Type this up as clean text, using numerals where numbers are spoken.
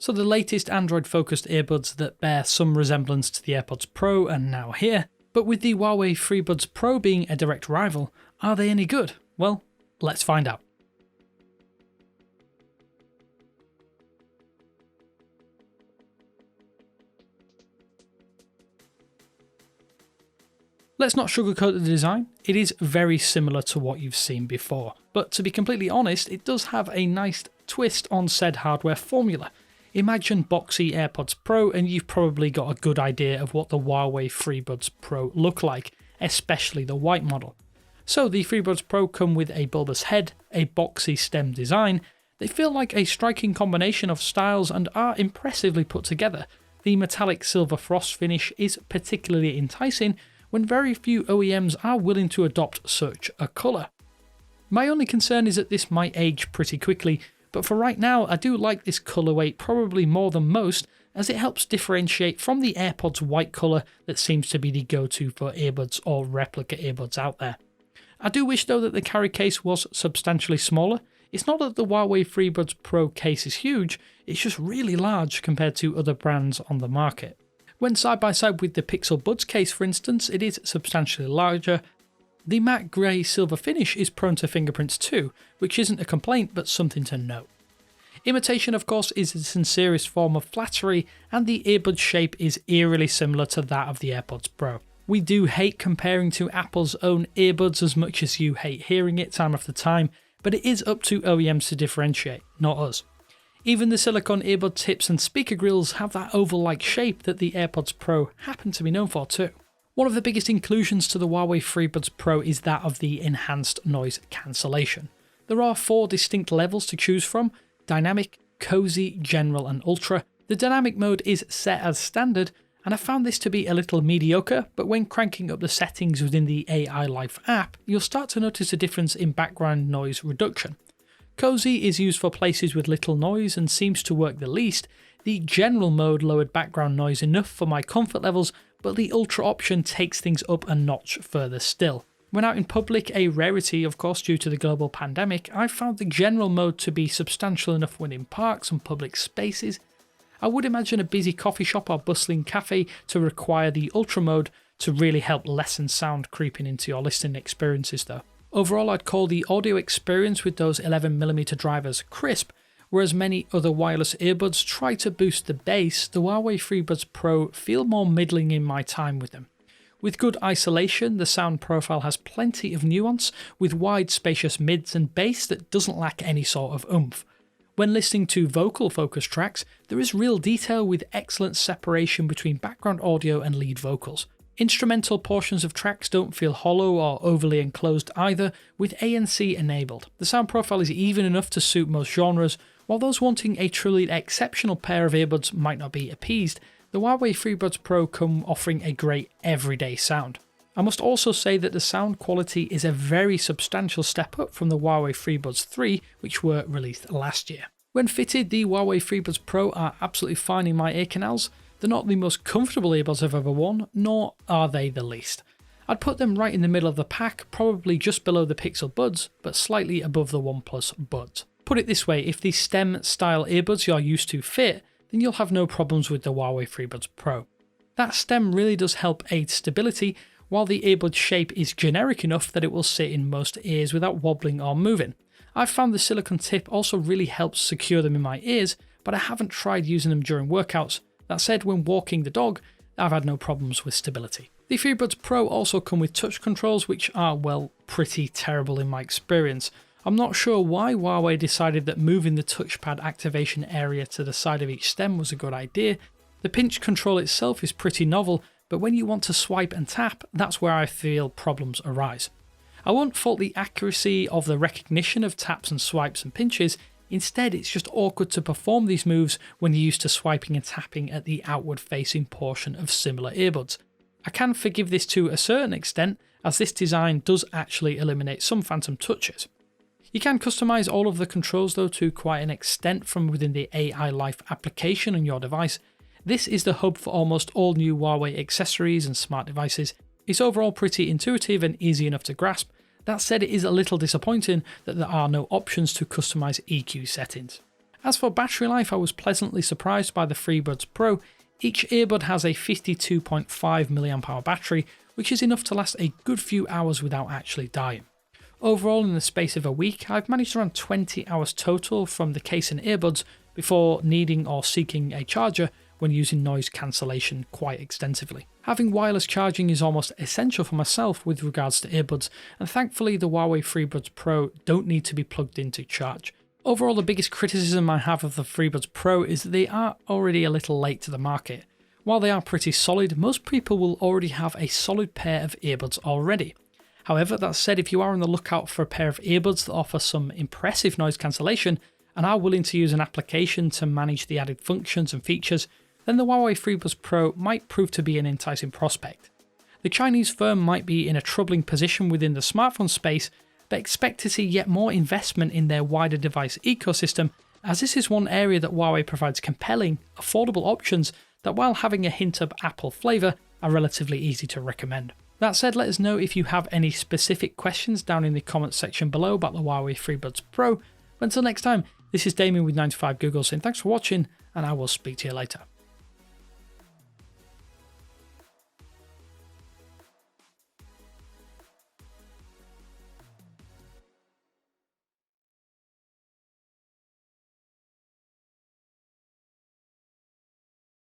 So the latest Android-focused earbuds that bear some resemblance to the AirPods Pro are now here, but with the Huawei FreeBuds Pro being a direct rival, are they any good? Well, let's find out. Let's not sugarcoat the design, it is very similar to what you've seen before, but to be completely honest, it does have a nice twist on said hardware formula. Imagine boxy AirPods Pro and you've probably got a good idea of what the Huawei FreeBuds Pro look like, especially the white model. So the FreeBuds Pro come with a bulbous head, a boxy stem design. They feel like a striking combination of styles and are impressively put together. The metallic silver frost finish is particularly enticing when very few OEMs are willing to adopt such a colour. My only concern is that this might age pretty quickly, but for right now I do like this colourway probably more than most, as it helps differentiate from the AirPods white colour that seems to be the go-to for earbuds or replica earbuds out there. I do wish though that the carry case was substantially smaller. It's not that the Huawei FreeBuds Pro case is huge, it's just really large compared to other brands on the market. When side by side with the Pixel Buds case for instance, it is substantially larger. The matte grey silver finish is prone to fingerprints too, which isn't a complaint but something to note. Imitation of course is the sincerest form of flattery, and the earbud shape is eerily similar to that of the AirPods Pro. We do hate comparing to Apple's own earbuds as much as you hate hearing it time after time, but it is up to OEMs to differentiate, not us. Even the silicone earbud tips and speaker grills have that oval-like shape that the AirPods Pro happen to be known for too. One of the biggest inclusions to the Huawei FreeBuds Pro is that of the enhanced noise cancellation. There are 4 distinct levels to choose from: Dynamic, Cozy, General and Ultra. The Dynamic mode is set as standard, and I found this to be a little mediocre, but when cranking up the settings within the AI Life app, you'll start to notice a difference in background noise reduction. Cozy is used for places with little noise and seems to work the least. The General mode lowered background noise enough for my comfort levels, but the Ultra option takes things up a notch further still. When out in public, a rarity of course due to the global pandemic, I found the General mode to be substantial enough when in parks and public spaces. I would imagine a busy coffee shop or bustling cafe to require the Ultra mode to really help lessen sound creeping into your listening experiences though. Overall, I'd call the audio experience with those 11mm drivers crisp. Whereas many other wireless earbuds try to boost the bass, the Huawei FreeBuds Pro feel more middling in my time with them. With good isolation, the sound profile has plenty of nuance, with wide spacious mids and bass that doesn't lack any sort of oomph. When listening to vocal focus tracks, there is real detail with excellent separation between background audio and lead vocals. Instrumental portions of tracks don't feel hollow or overly enclosed either, with ANC enabled. The sound profile is even enough to suit most genres, while those wanting a truly exceptional pair of earbuds might not be appeased. The Huawei FreeBuds Pro come offering a great everyday sound. I must also say that the sound quality is a very substantial step up from the Huawei FreeBuds 3, which were released last year. When fitted, the Huawei FreeBuds Pro are absolutely fine in my ear canals. They're not the most comfortable earbuds I've ever worn, nor are they the least. I'd put them right in the middle of the pack, probably just below the Pixel Buds, but slightly above the OnePlus Buds. Put it this way, if the stem style earbuds you're used to fit, then you'll have no problems with the Huawei FreeBuds Pro. That stem really does help aid stability, while the earbud shape is generic enough that it will sit in most ears without wobbling or moving. I've found the silicone tip also really helps secure them in my ears, but I haven't tried using them during workouts. That said, when walking the dog, I've had no problems with stability. The FreeBuds Pro also come with touch controls, which are, well, pretty terrible in my experience. I'm not sure why Huawei decided that moving the touchpad activation area to the side of each stem was a good idea. The pinch control itself is pretty novel, but when you want to swipe and tap, that's where I feel problems arise. I won't fault the accuracy of the recognition of taps and swipes and pinches. Instead, it's just awkward to perform these moves when you're used to swiping and tapping at the outward facing portion of similar earbuds. I can forgive this to a certain extent, as this design does actually eliminate some phantom touches. You can customize all of the controls though to quite an extent from within the AI Life application on your device. This is the hub for almost all new Huawei accessories and smart devices. It's overall pretty intuitive and easy enough to grasp. That said, it is a little disappointing that there are no options to customize EQ settings. As for battery life, I was pleasantly surprised by the FreeBuds Pro. Each earbud has a 52.5 mAh battery, which is enough to last a good few hours without actually dying. Overall, in the space of a week, I've managed around 20 hours total from the case and earbuds before needing or seeking a charger when using noise cancellation quite extensively. Having wireless charging is almost essential for myself with regards to earbuds, and thankfully the Huawei FreeBuds Pro don't need to be plugged in to charge. Overall, the biggest criticism I have of the FreeBuds Pro is that they are already a little late to the market. While they are pretty solid, most people will already have a solid pair of earbuds already. However, that said, if you are on the lookout for a pair of earbuds that offer some impressive noise cancellation and are willing to use an application to manage the added functions and features, then the Huawei FreeBuds Pro might prove to be an enticing prospect. The Chinese firm might be in a troubling position within the smartphone space, but expect to see yet more investment in their wider device ecosystem, as this is one area that Huawei provides compelling, affordable options that, while having a hint of Apple flavour, are relatively easy to recommend. That said, let us know if you have any specific questions down in the comments section below about the Huawei FreeBuds Pro. But until next time, this is Damien with 9to5Google saying thanks for watching, and I will speak to you later.